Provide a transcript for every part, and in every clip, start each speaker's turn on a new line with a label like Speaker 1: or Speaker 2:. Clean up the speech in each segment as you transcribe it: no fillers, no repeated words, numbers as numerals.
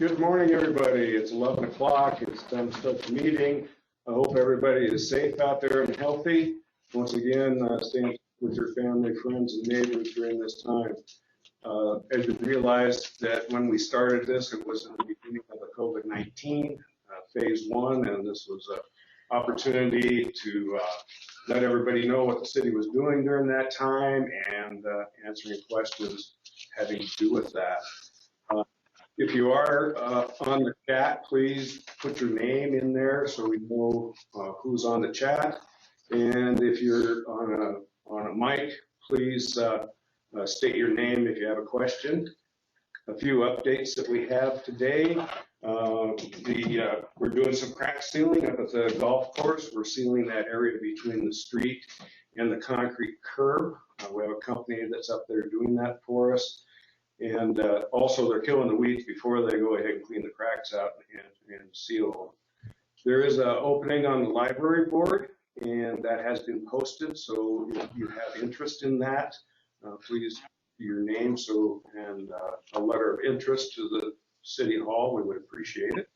Speaker 1: Good morning, everybody. It's 11 o'clock. It's time to start the meeting. I hope everybody is safe out there and healthy. Once again, stay with your family, friends, and neighbors during this time. As you realized that when we started this, it was in the beginning of the COVID-19 phase one, and this was an opportunity to let everybody know what the city was doing during that time and answering questions having to do with that. If you are on the chat, please put your name in there so we know who's on the chat. And if you're on a mic, please state your name if you have a question. A few updates that we have today. We're doing some crack sealing up at the golf course. We're sealing that area between the street and the concrete curb. We have a company that's up there doing that for us. And also they're killing the weeds before they go ahead and clean the cracks out and seal them. There is an opening on the library board, and that has been posted. So if you have interest in that, please do your name and a letter of interest to the City Hall. We would appreciate it.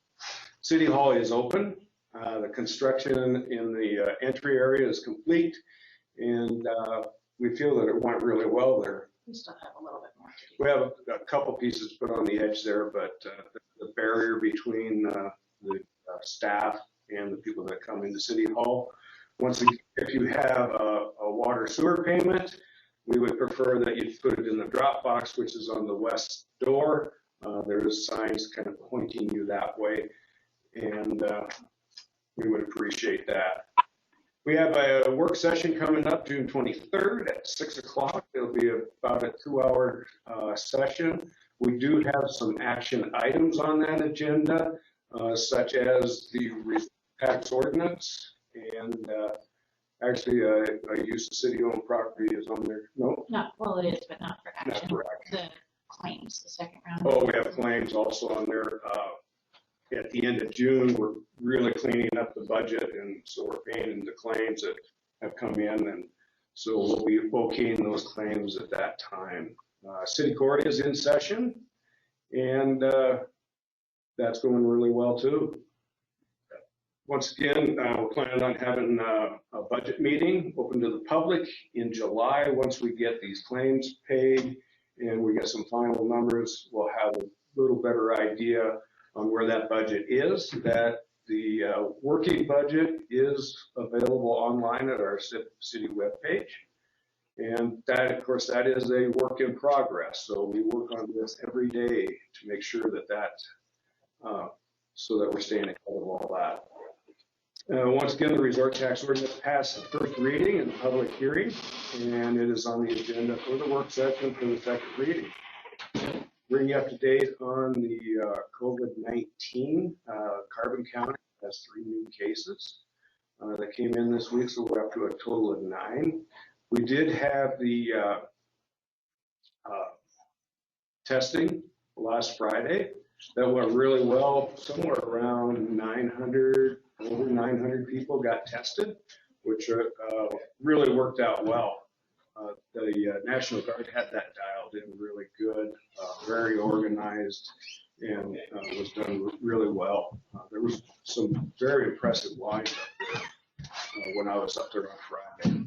Speaker 1: City Hall is open. The construction in the entry area is complete, and we feel that it went really well there.
Speaker 2: We still have a little bit more to do.
Speaker 1: We have a couple pieces put on the edge there, but the barrier between the staff and the people that come into City Hall. Once again, if you have a water sewer payment, we would prefer that you put it in the drop box, which is on the west door. There's signs kind of pointing you that way, and we would appreciate that. We have a work session coming up June 23rd at 6 o'clock. It'll be about a 2-hour session. We do have some action items on that agenda, such as the tax ordinance, and actually a use of city-owned property is on there. No?
Speaker 2: No, well it is, but not for action.
Speaker 1: Not for action.
Speaker 2: The claims, the second round.
Speaker 1: Oh, we have claims also on there. At the end of June, we're really cleaning up the budget, and so we're paying the claims that have come in, and so we'll be okaying those claims at that time. City Court is in session, and that's going really well too. Once again, we're planning on having a budget meeting open to the public in July. Once we get these claims paid and we get some final numbers, we'll have a little better idea on where that budget is. That the working budget is available online at our city webpage. And that, of course, that is a work in progress. So we work on this every day to make sure so that we're staying ahead of all that. Once again, the resort tax ordinance passed the first reading and public hearing, and it is on the agenda for the work session for the second reading. Bring you up to date on the COVID-19. Carbon County has 3 new cases that came in this week, so we're up to a total of 9. We did have the testing last Friday. That went really well. Somewhere around over 900 people got tested, which really worked out well. The National Guard had that dialed in really good, very organized, and was done really well. There was some very impressive lines up there when I was up there on Friday.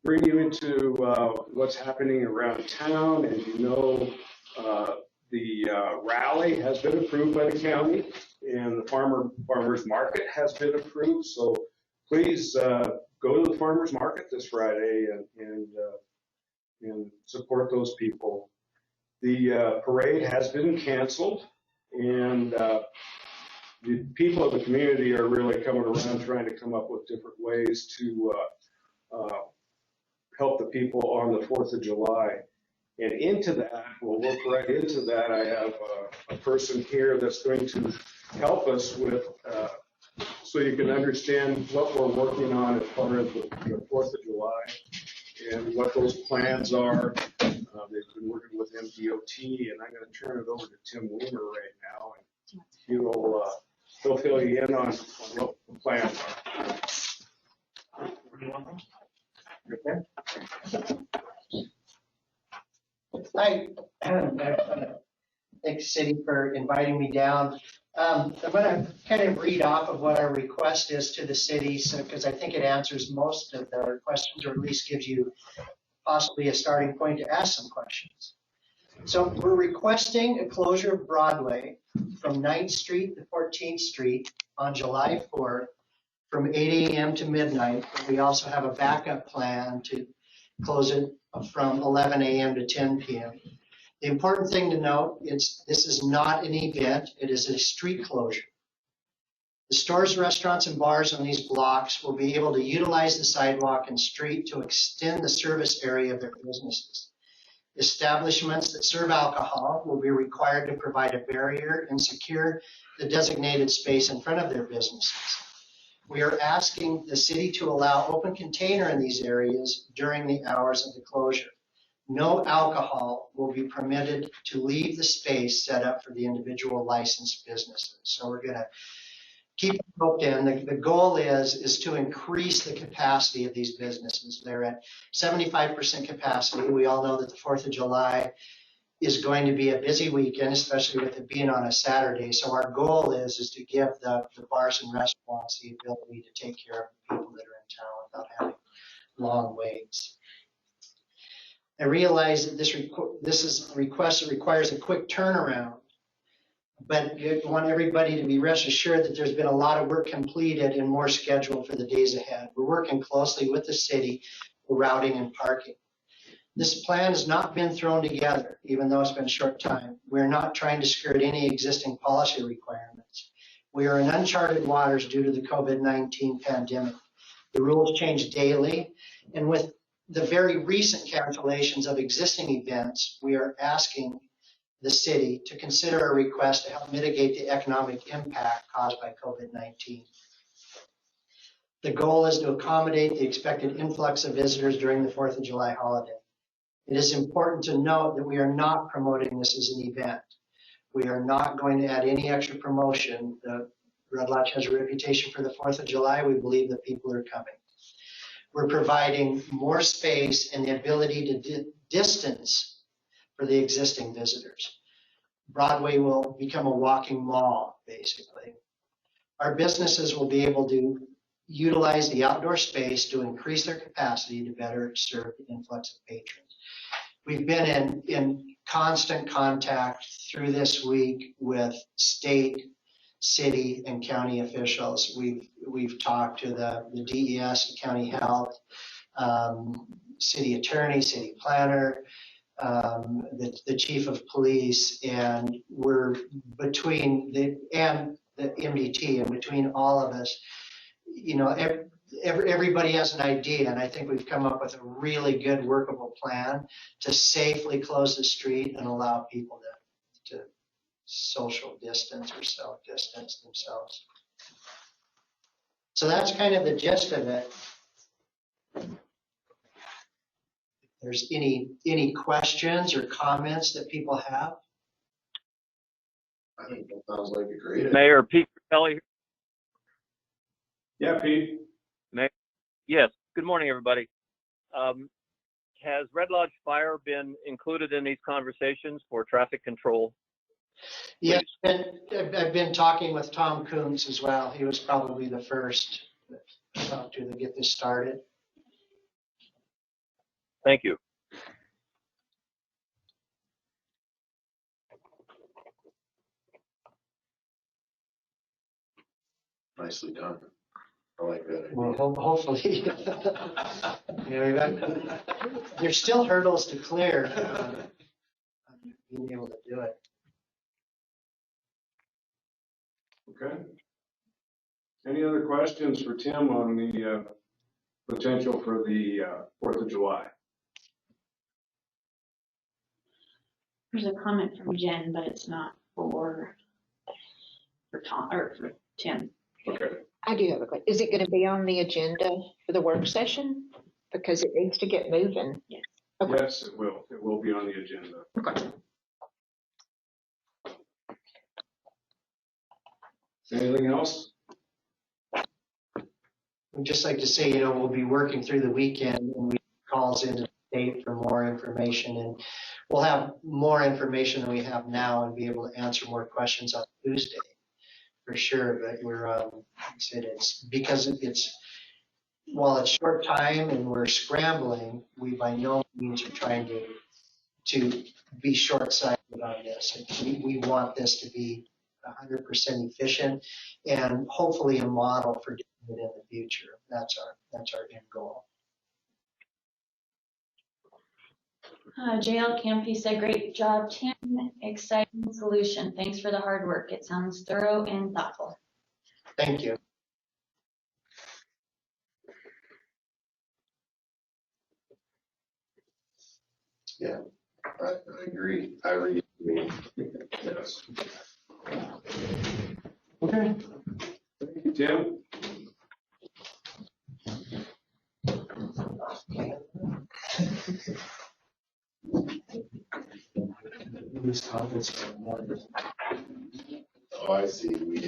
Speaker 1: Bring you into what's happening around town. As you know, the rally has been approved by the county, and the farmers market has been approved. So please go to the farmers market this Friday and support those people. The parade has been canceled, and the people of the community are really coming around trying to come up with different ways to help the people on the 4th of July. And into that, we'll work right into that. I have a person here that's going to help us with, so you can understand what we're working on as far as the 4th of July and what those plans are. They've been working with MDOT, and I'm going to turn it over to Tim Weimer right now, and he'll fill you in on what the plans are.
Speaker 3: Hi, thank thank the city for inviting me down. I'm going to kind of read off of what our request is to the city, because I think it answers most of the questions, or at least gives you possibly a starting point to ask some questions. So we're requesting a closure of Broadway from 9th Street to 14th Street on July 4th from 8 a.m. to midnight. We also have a backup plan to close it from 11 a.m. to 10 p.m. The important thing to note is this is not an event, it is a street closure. The stores, restaurants, and bars on these blocks will be able to utilize the sidewalk and street to extend the service area of their businesses. Establishments that serve alcohol will be required to provide a barrier and secure the designated space in front of their businesses. We are asking the city to allow open container in these areas during the hours of the closure. No alcohol will be permitted to leave the space set up for the individual licensed businesses. So we're going to keep it open. The goal is to increase the capacity of these businesses. They're at 75% capacity. We all know that the 4th of July is going to be a busy weekend, especially with it being on a Saturday. So our goal is to give the bars and restaurants the ability to take care of the people that are in town without having long waits. I realize that this is a request that requires a quick turnaround, but I want everybody to be rest assured that there's been a lot of work completed and more scheduled for the days ahead. We're working closely with the city for routing and parking. This plan has not been thrown together, even though it's been a short time. We're not trying to skirt any existing policy requirements. We are in uncharted waters due to the COVID-19 pandemic. The rules change daily, and with the very recent cancellations of existing events, we are asking the city to consider a request to help mitigate the economic impact caused by COVID-19. The goal is to accommodate the expected influx of visitors during the 4th of July holiday. It is important to note that we are not promoting this as an event. We are not going to add any extra promotion. The Red Lodge has a reputation for the 4th of July. We believe that people are coming. We're providing more space and the ability to distance for the existing visitors. Broadway will become a walking mall, basically. Our businesses will be able to utilize the outdoor space to increase their capacity to better serve the influx of patrons. We've been in constant contact through this week with state, city, and county officials. We've talked to the DES, county health, city attorney, city planner, the chief of police, and we're between the MDT, and between all of us, you know, everybody has an idea, and I think we've come up with a really good workable plan to safely close the street and allow people to social distance or self-distance themselves. So that's kind of the gist of it. If there's any questions or comments that people have?
Speaker 4: I think that sounds like a great.
Speaker 5: Mayor Pete Kelly.
Speaker 1: Yeah, Pete.
Speaker 5: Yes. Good morning, everybody. Has Red Lodge Fire been included in these conversations for traffic control?
Speaker 3: Yeah, I've been talking with Tom Coons as well. He was probably the first to talk to get this started.
Speaker 5: Thank you.
Speaker 4: Nicely done. I like that.
Speaker 3: Well, hopefully. There's still hurdles to clear on being able to do it.
Speaker 1: Okay. Any other questions for Tim on the potential for the 4th of July?
Speaker 2: There's a comment from Jen, but it's not for Tom or for Tim.
Speaker 1: Okay.
Speaker 6: I do have a question. Is it going to be on the agenda for the work session? Because it needs to get moving.
Speaker 2: Yes.
Speaker 6: Okay.
Speaker 1: Yes, it will. It will be on the agenda.
Speaker 6: Okay.
Speaker 1: Anything else?
Speaker 3: I'd just like to say, we'll be working through the weekend and we calls into date for more information, and we'll have more information than we have now and be able to answer more questions on Tuesday for sure. But we're, like I said, it's because it's, while it's short time and we're scrambling, we by no means are trying to be short-sighted on this. We want this to be 100% efficient and hopefully a model for doing it in the future. That's our end goal.
Speaker 2: JL Campy said, great job, Tim. Exciting solution. Thanks for the hard work. It sounds thorough and thoughtful.
Speaker 3: Thank you.
Speaker 4: Yeah, I agree. I really mean, yes.
Speaker 1: Okay. Thank you, Tim.
Speaker 4: Oh, I see. We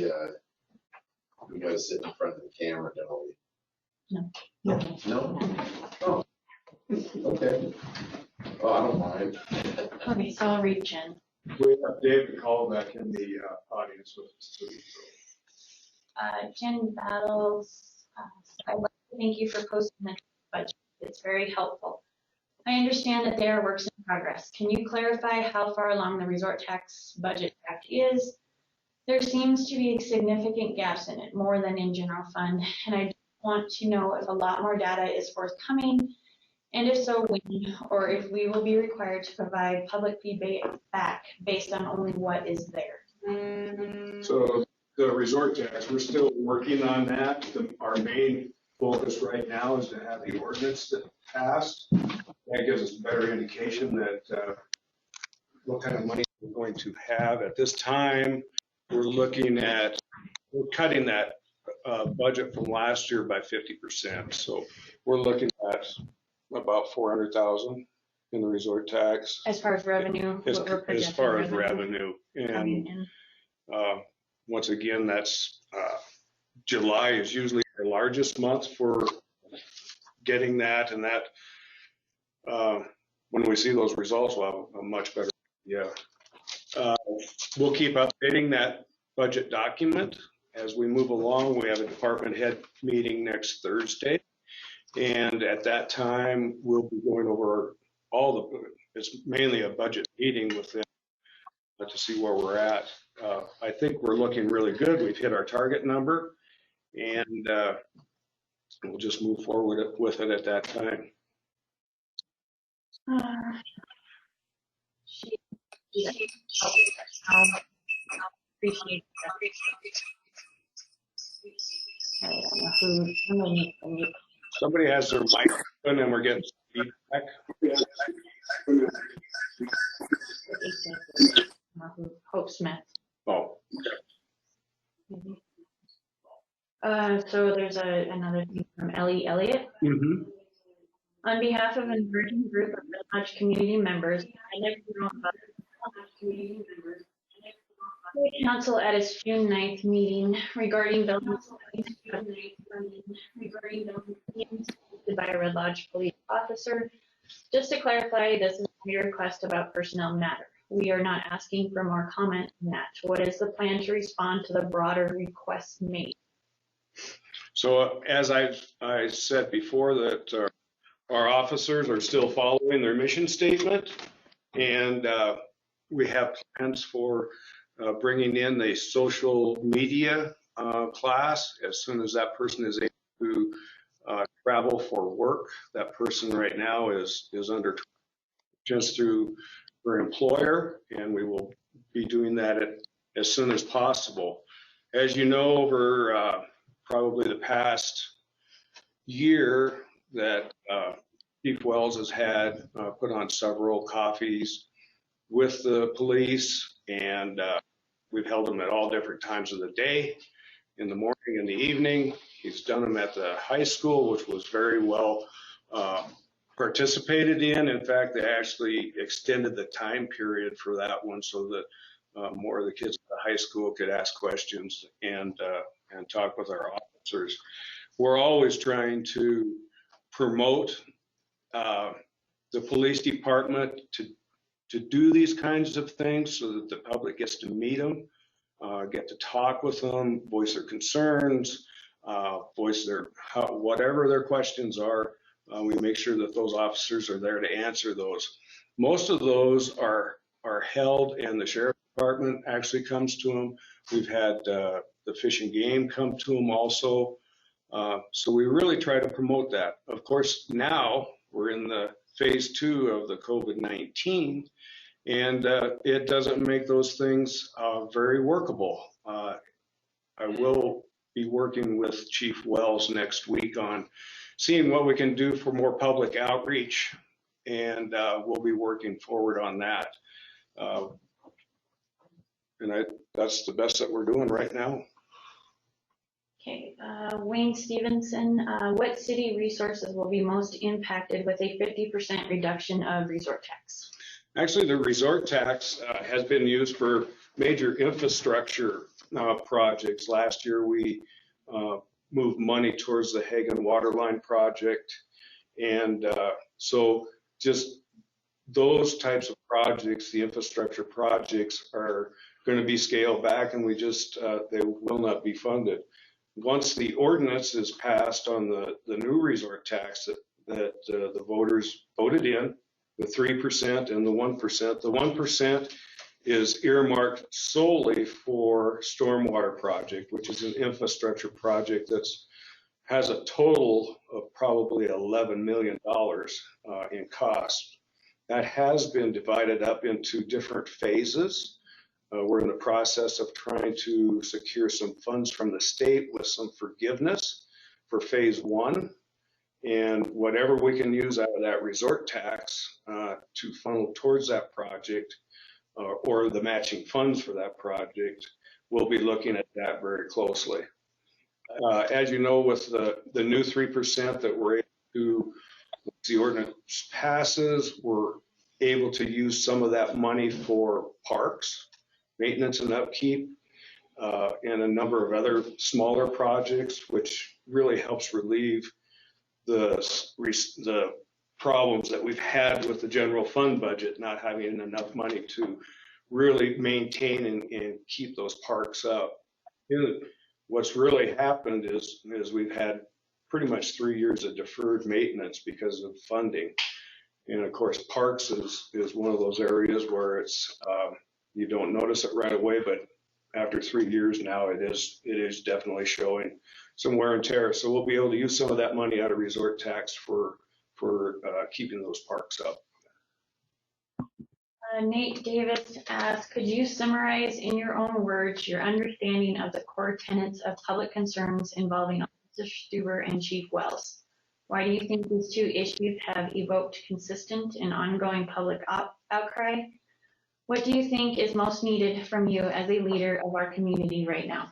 Speaker 4: gotta sit in front of the camera, don't we?
Speaker 2: No.
Speaker 4: No? Oh, okay. Oh, I don't mind.
Speaker 2: Okay, so I'll read Jen.
Speaker 1: We have David Call back in the audience with us too.
Speaker 2: Jen Battles, I'd like to thank you for posting the budget. It's very helpful. I understand that they are works in progress. Can you clarify how far along the resort tax budget draft is? There seems to be significant gaps in it, more than in general fund, and I want to know if a lot more data is forthcoming, and if so, when, or if we will be required to provide public feedback based on only what is there.
Speaker 1: So the resort tax, we're still working on that. Our main focus right now is to have the ordinance that passed. That gives us a better indication that what kind of money we're going to have. At this time, we're cutting that budget from last year by 50%. So we're looking at about 400,000 in the resort tax.
Speaker 2: As far as revenue,
Speaker 1: As
Speaker 2: what we're projecting.
Speaker 1: as far as revenue.
Speaker 2: coming
Speaker 1: And
Speaker 2: in.
Speaker 1: once again, that's July is usually the largest month for getting that, and that when we see those results, we'll have a much better idea. We'll keep updating that budget document as we move along. We have a department head meeting next Thursday, and at that time, we'll be going over it's mainly a budget meeting with them to see where we're at. I think we're looking really good. We've hit our target number, and we'll just move forward with it at that time.
Speaker 2: Appreciate that.
Speaker 1: Somebody has their mic open and we're getting feedback.
Speaker 2: Hope Smith.
Speaker 1: Oh,
Speaker 2: So there's another thing from Ellie Elliott.
Speaker 1: mhm.
Speaker 2: On behalf of an emerging group of Red Lodge community members, I'd like to know about the council at its June 9th meeting regarding buildings by a Red Lodge police officer. Just to clarify, this is a request about personnel matter. We are not asking for more comment on that. What is the plan to respond to the broader requests made?
Speaker 1: So as I said before, that our officers are still following their mission statement, and we have plans for bringing in a social media class as soon as that person is able to travel for work. That person right now is under just through her employer, and we will be doing that as soon as possible. As you know, over probably the past year, that Chief Wells has had put on several coffees with the police, and we've held them at all different times of the day, in the morning and the evening. He's done them at the high school, which was very well participated in. In fact, they actually extended the time period for that one so that more of the kids at the high school could ask questions and talk with our officers. We're always trying to promote the police department to do these kinds of things so that the public gets to meet them, get to talk with them, voice their concerns, voice whatever their questions are. We make sure that those officers are there to answer those. Most of those are held, and the sheriff department actually comes to them. We've had the Fish and Game come to them also. So we really try to promote that. Of course, now we're in the phase 2 of the COVID-19, and it doesn't make those things very workable. I will be working with Chief Wells next week on seeing what we can do for more public outreach, and we'll be working forward on that. And that's the best that we're doing right now.
Speaker 2: Okay, Wayne Stevenson, what city resources will be most impacted with a 50% reduction of resort tax?
Speaker 1: Actually, the resort tax has been used for major infrastructure projects. Last year, we moved money towards the Hagen Waterline project. And so just those types of projects, the infrastructure projects, are going to be scaled back, and they will not be funded. Once the ordinance is passed on the new resort tax that the voters voted in, the 3% and the 1%, the 1% is earmarked solely for stormwater project, which is an infrastructure project that has a total of probably $11 million in cost. That has been divided up into different phases. We're in the process of trying to secure some funds from the state with some forgiveness for phase 1. And whatever we can use out of that resort tax to funnel towards that project or the matching funds for that project, we'll be looking at that very closely. As you know, with the new 3% that we're able to, once the ordinance passes, we're able to use some of that money for parks, maintenance and upkeep, and a number of other smaller projects, which really helps relieve the problems that we've had with the general fund budget, not having enough money to really maintain and keep those parks up. What's really happened is we've had pretty much 3 years of deferred maintenance because of funding. And of course, parks is one of those areas where it's you don't notice it right away, but after 3 years now, it is definitely showing some wear and tear. So we'll be able to use some of that money out of resort tax for keeping those parks up.
Speaker 2: Nate Davis asks, could you summarize in your own words your understanding of the core tenets of public concerns involving Officer Stuber and Chief Wells? Why do you think these two issues have evoked consistent and ongoing public outcry? What do you think is most needed from you as a leader of our community right now?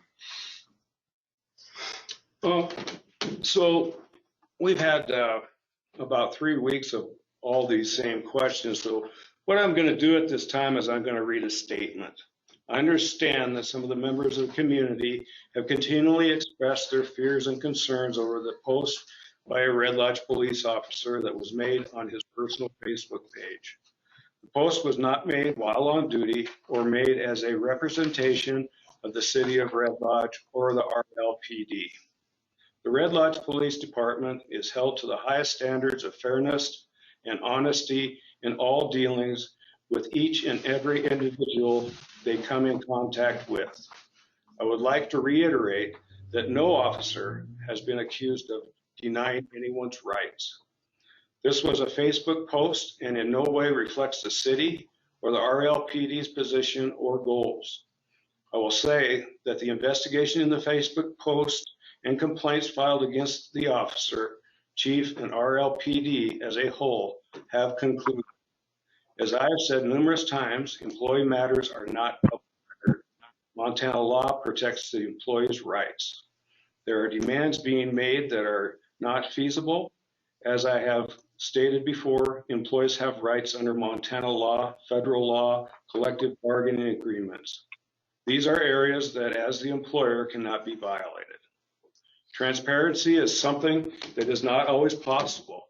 Speaker 1: So we've had about 3 weeks of all these same questions. So what I'm going to do at this time is I'm going to read a statement. I understand that some of the members of the community have continually expressed their fears and concerns over the post by a Red Lodge police officer that was made on his personal Facebook page. The post was not made while on duty or made as a representation of the city of Red Lodge or the RLPD. The Red Lodge Police Department is held to the highest standards of fairness and honesty in all dealings with each and every individual they come in contact with. I would like to reiterate that no officer has been accused of denying anyone's rights. This was a Facebook post and in no way reflects the city or the RLPD's position or goals. I will say that the investigation in the Facebook post and complaints filed against the officer, chief, and RLPD as a whole have concluded. As I have said numerous times, employee matters are not public record. Montana law protects the employee's rights. There are demands being made that are not feasible. As I have stated before, employees have rights under Montana law, federal law, collective bargaining agreements. These are areas that, as the employer, cannot be violated. Transparency is something that is not always possible.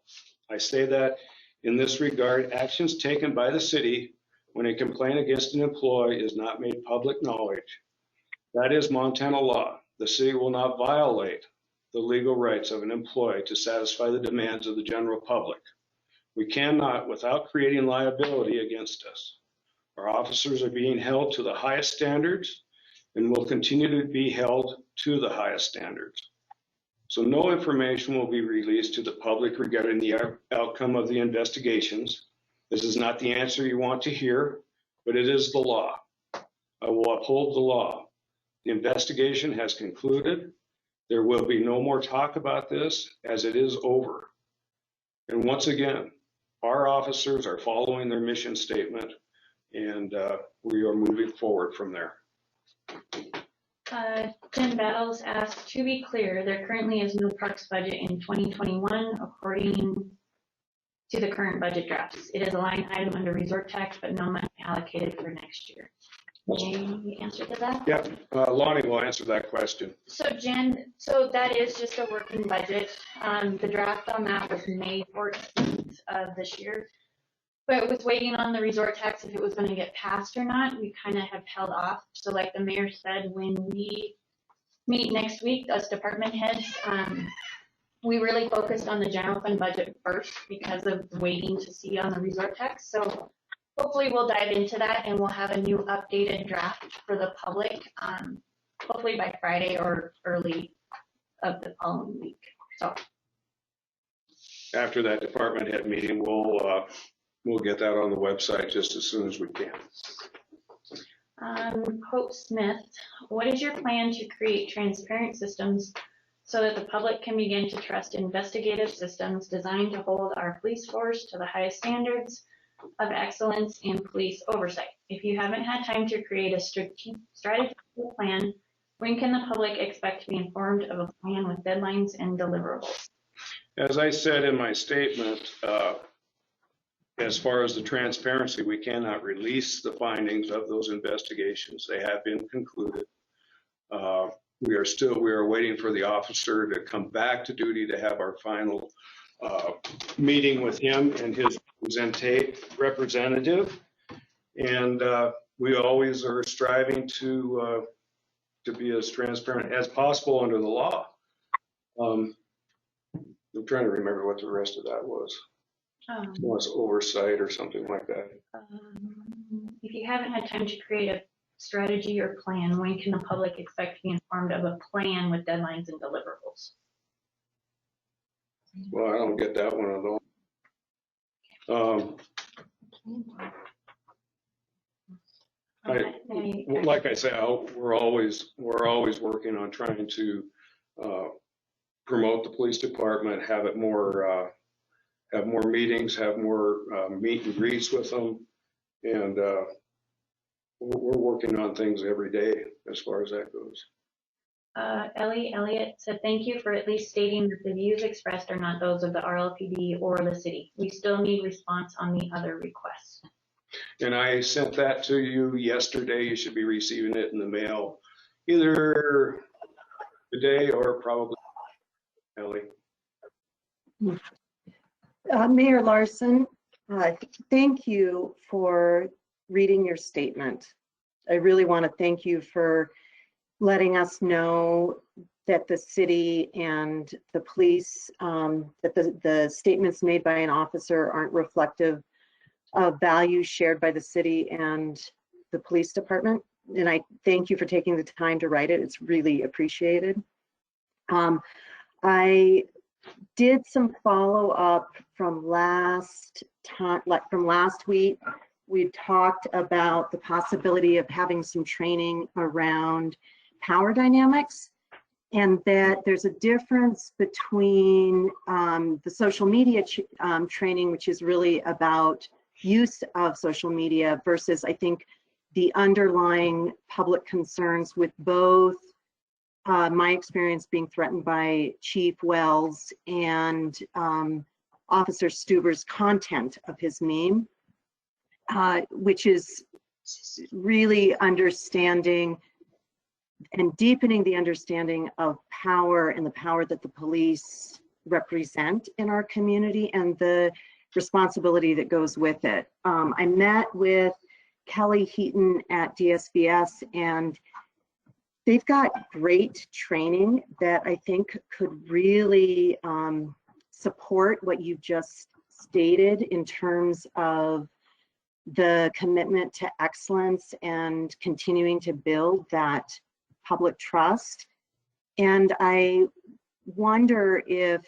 Speaker 1: I say that In this regard, actions taken by the city when a complaint against an employee is not made public knowledge. That is Montana law. The city will not violate the legal rights of an employee to satisfy the demands of the general public. We cannot without creating liability against us. Our officers are being held to the highest standards and will continue to be held to the highest standards. So no information will be released to the public regarding the outcome of the investigations. This is not the answer you want to hear, but it is the law. I will uphold the law. The investigation has concluded. There will be no more talk about this as it is over. And once again, our officers are following their mission statement, and we are moving forward from there.
Speaker 2: Jen Battles asked, to be clear, there currently is no parks budget in 2021 according to the current budget drafts. It is a line item under resort tax, but no money allocated for next year. Any answer to that?
Speaker 1: Yeah, Lonnie will answer that question.
Speaker 2: So Jen, so that is just a working budget. The draft on that was May 14th of this year. But with waiting on the resort tax, if it was going to get passed or not, we kind of have held off. So like the mayor said, when we meet next week, us department heads, we really focused on the general fund budget first because of waiting to see on the resort tax. So hopefully we'll dive into that and we'll have a new updated draft for the public, hopefully by Friday or early of the following week. So
Speaker 1: After that department head meeting, we'll get that on the website just as soon as we can.
Speaker 2: Hope Smith, what is your plan to create transparent systems so that the public can begin to trust investigative systems designed to hold our police force to the highest standards of excellence and police oversight? If you haven't had time to create a strategic plan, when can the public expect to be informed of a plan with deadlines and deliverables?
Speaker 1: As I said in my statement, as far as the transparency, we cannot release the findings of those investigations. They have been concluded. We are waiting for the officer to come back to duty to have our final meeting with him and his representative. And we always are striving to be as transparent as possible under the law. I'm trying to remember what the rest of that was. It was oversight or something like that.
Speaker 2: If you haven't had time to create a strategy or plan, when can the public expect to be informed of a plan with deadlines and deliverables?
Speaker 1: Well, I don't get that one at all. Like I say, we're always working on trying to promote the police department, have it more. Have more meetings, have more meet and greets with them, and we're working on things every day as far as that goes.
Speaker 2: Ellie Elliott said, thank you for at least stating that the views expressed are not those of the RLPD or the city. We still need response on the other requests.
Speaker 1: And I sent that to you yesterday. You should be receiving it in the mail either today or probably, Ellie.
Speaker 7: Mayor Larson, thank you for reading your statement. I really want to thank you for letting us know that the city and the police, that the statements made by an officer aren't reflective of values shared by the city and the police department. And I thank you for taking the time to write it. It's really appreciated. I did some follow-up from last time, like from last week. We talked about the possibility of having some training around power dynamics, and that there's a difference between the social media training, which is really about use of social media, versus I think the underlying public concerns with both my experience being threatened by Chief Wells and Officer Stuber's content of his meme, which is really understanding and deepening the understanding of power and the power that the police represent in our community, and the responsibility that goes with it. I met with Kelly Heaton at DSVS, and they've got great training that I think could really support what you've just stated in terms of the commitment to excellence and continuing to build that public trust. And I wonder if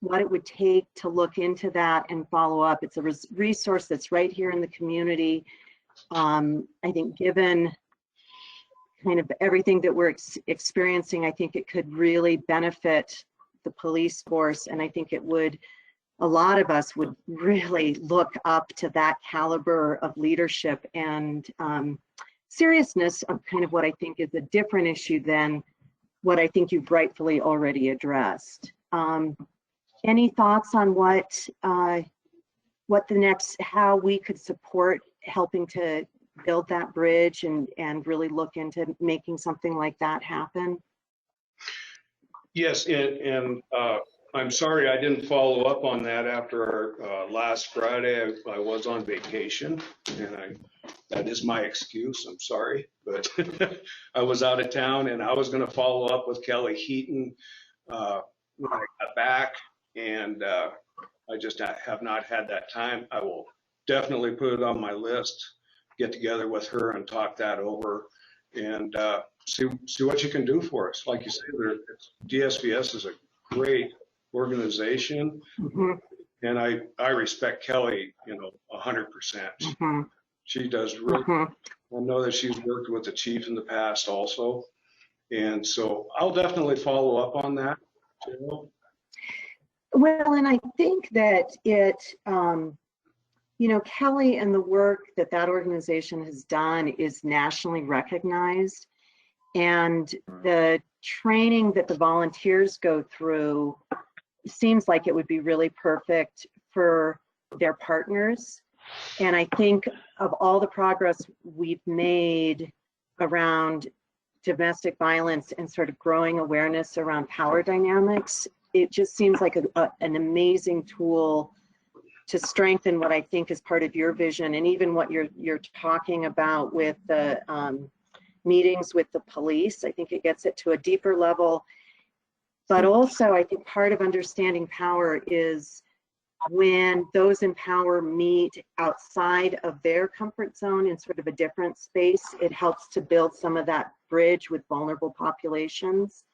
Speaker 7: what it would take to look into that and follow up. It's a resource that's right here in the community. I think given kind of everything that we're experiencing, I think it could really benefit the police force. And I think it would, a lot of us would really look up to that caliber of leadership and seriousness of kind of what I think is a different issue than what I think you've rightfully already addressed. Any thoughts on what the next, how we could support helping to build that bridge and really look into making something like that happen?
Speaker 1: Yes, and I'm sorry I didn't follow up on that after our last Friday. I was on vacation, and that is my excuse. I'm sorry, but I was out of town, and I was going to follow up with Kelly Heaton when I got back, and I just have not had that time. I will definitely put it on my list, get together with her and talk that over, and see what you can do for us. Like you say, DSVS is a great organization, and I respect Kelly, 100%. She does really. I know that she's worked with the chief in the past also, and so I'll definitely follow up on that.
Speaker 7: Well, and I think that it, Kelly and the work that that organization has done is nationally recognized, and the training that the volunteers go through seems like it would be really perfect for their partners. And I think of all the progress we've made around domestic violence and sort of growing awareness around power dynamics, it just seems like an amazing tool to strengthen what I think is part of your vision, and even what you're talking about with the meetings with the police. I think it gets it to a deeper level. But also, I think part of understanding power is when those in power meet outside of their comfort zone in sort of a different space, it helps to build some of that bridge with vulnerable populations.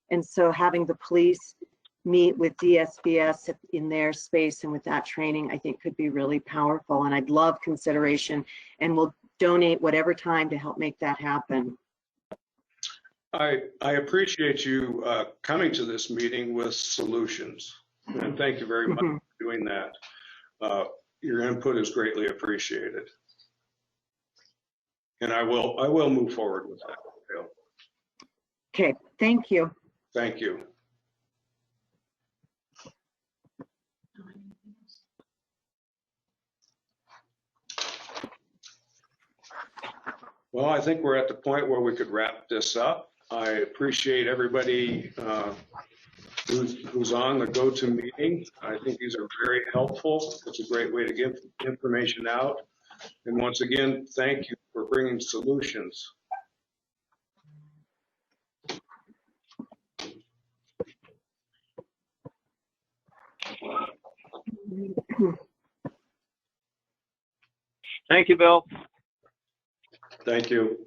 Speaker 7: And so having the police meet with DSVS in their space and with that training, I think could be really powerful. And I'd love consideration, and we'll donate whatever time to help make that happen.
Speaker 1: I appreciate you coming to this meeting with solutions, and thank you very much for doing that. Your input is greatly appreciated, and I will move forward with that. Bill.
Speaker 7: Okay, thank you.
Speaker 1: Thank you. Well, I think we're at the point where we could wrap this up. I appreciate everybody who's on the GoToMeeting. I think these are very helpful. It's a great way to get information out. And once again, thank you for bringing solutions.
Speaker 5: Thank you, Bill.
Speaker 1: Thank you.